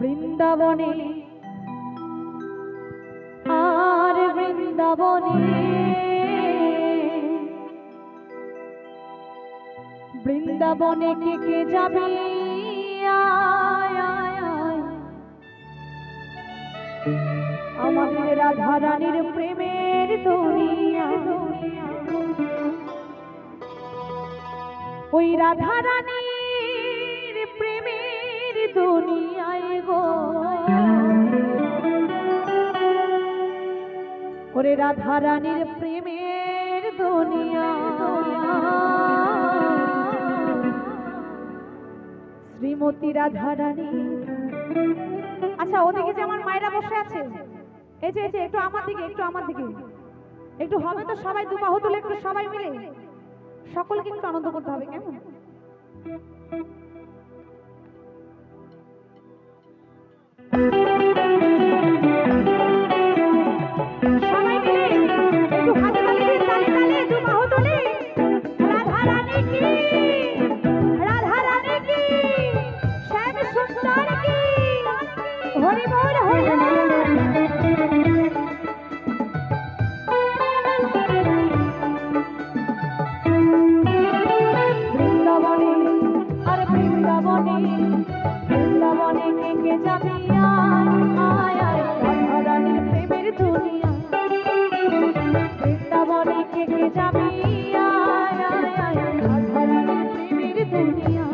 বৃন্দাবনে আর বৃন্দাবনে বৃন্দাবনে কে কে যাবে আয় আয় আয় আমাদের রাধা রানীর প্রেমের দুনিয়া ওই রাধা রানীর প্রেমের দুনিয়ায় গো ওরে রাধা রানীর প্রেমের দুনিয়া শ্রীমতী রাধা রানী। আচ্ছা ওদিকে যে আমার মায়েরা বসে আছে এই যে একটু আমার দিকে একটু হবে তো সবাই দু বাহু তুলে একটু সবাই মিলে সকলকে একটু আনন্দ করতে হবে কেমন? সবাই মিলে একটু হাতে তালি দিয়ে তালে তালে দু বাহু তুলে রাধা রানী কি শ্যাম সুন্দর কি হরি বল হরি বৃন্দাবনে কে কে যাবি আয় আয় রাধা রানীর প্রেমের দুনিয়া বৃন্দাবনে কে কে যাবি আয় আয় আয় রাধা রানীর প্রেমের দুনিয়া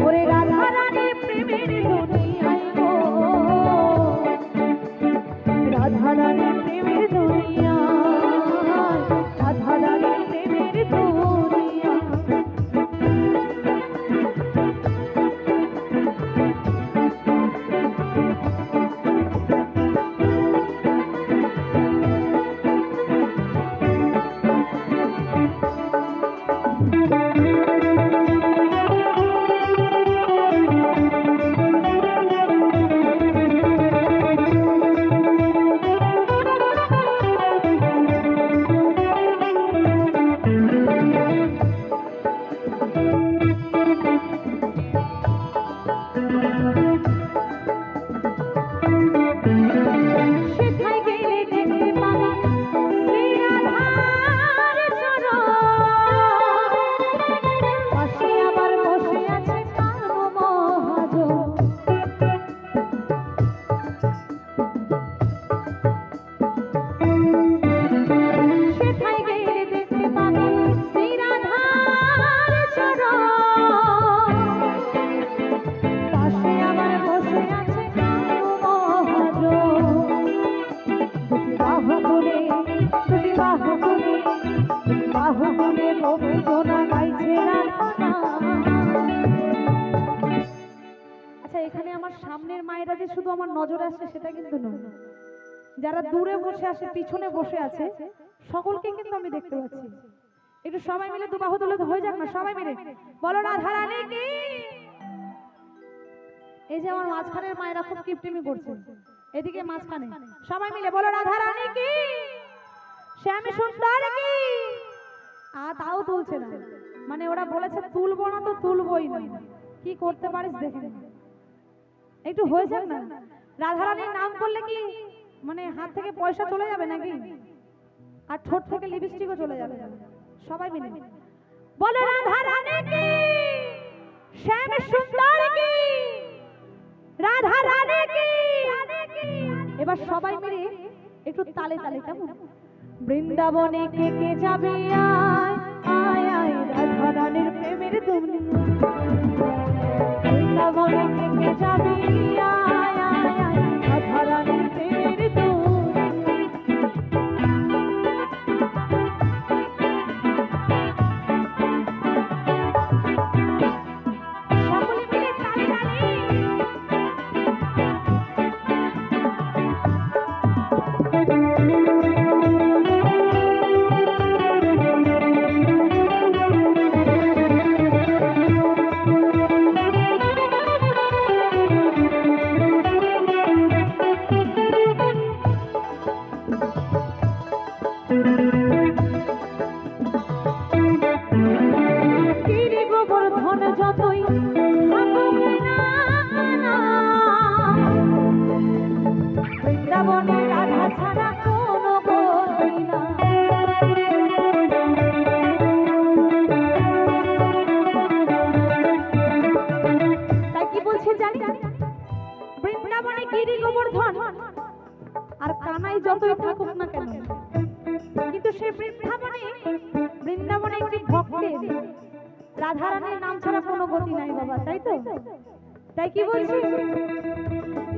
ওরে রাধা রানীর প্রেমের দুনিয়ায় গো রাধা রানীর প্রেমের দুনিয়া রাধা রানীর প্রেমের দুনিয়া। আচ্ছা এখানে আমার সামনের মায়েরা যে শুধু আমার নজর আসছে সেটা কিন্তু নয়, যারা দূরে বসে আছে পিছনে বসে আছে সকলকে কিন্তু আমি দেখতে পাচ্ছি। একটু সবাই মিলে দু বাহু তুলে হয়ে যাক না সবাই মিলে বলো রাধা রানী কি। এই যে আমার মাঝখানের মায়েরা খুব কিপটিমি করছে এদিকে মাঝখানে সবাই মিলে বলো রাধা রানী কি শ্যাম সুন্দর কি। তাও তুলছে না, মানে ওরা বলেছে তুলবো না তো তুলবই না, কি করতে পারিস দেখে একটু হয়ে যাক না। রাধারানীর নাম করলে কি মানে হাত থেকে পয়সা চলে যাবে নাকি, আর ঠোঁট থেকে লিপস্টিকও চলে যাবে। সবাই মিলে বলো রাধা রানী কি শ্যাম সুন্দর কি রাধা রানী কি। এবার সবাই মিলে একটু তালে তালে কেমন? বৃন্দাবনে কে কে যাবে আয় আয় আয় রাধা রানীর প্রেমের দুনিয়া বৃন্দাবনে কে কে যাবে আয় আয় আয় রাধা রানীর প্রেমের দুনিয়া। সকলে মিলে তালে তালে বৃন্দাবনে গিরি গোবর্ধন আর কানাই যতই থাকুক না কেন, কিন্তু সে বৃন্দাবনে একটি ভক্তের রাধারানীর নাম ছাড়া কোনো গতি নাই বাবা, তাই তো? তাই কি বলছি,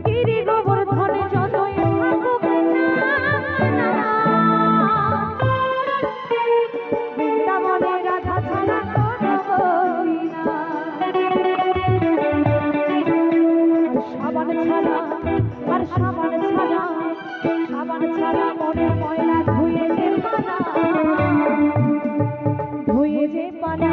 গিরি গোবর্ধনে যতই থাকুক না, বৃন্দাবনে রাধা ছাড়া কোনো গতি নাই। সাবান ছাড়া আর সাবান ছাড়া, সাবান ছাড়া মনে ময়লা ধুয়ে যে পানা, ধুয়ে যে পানা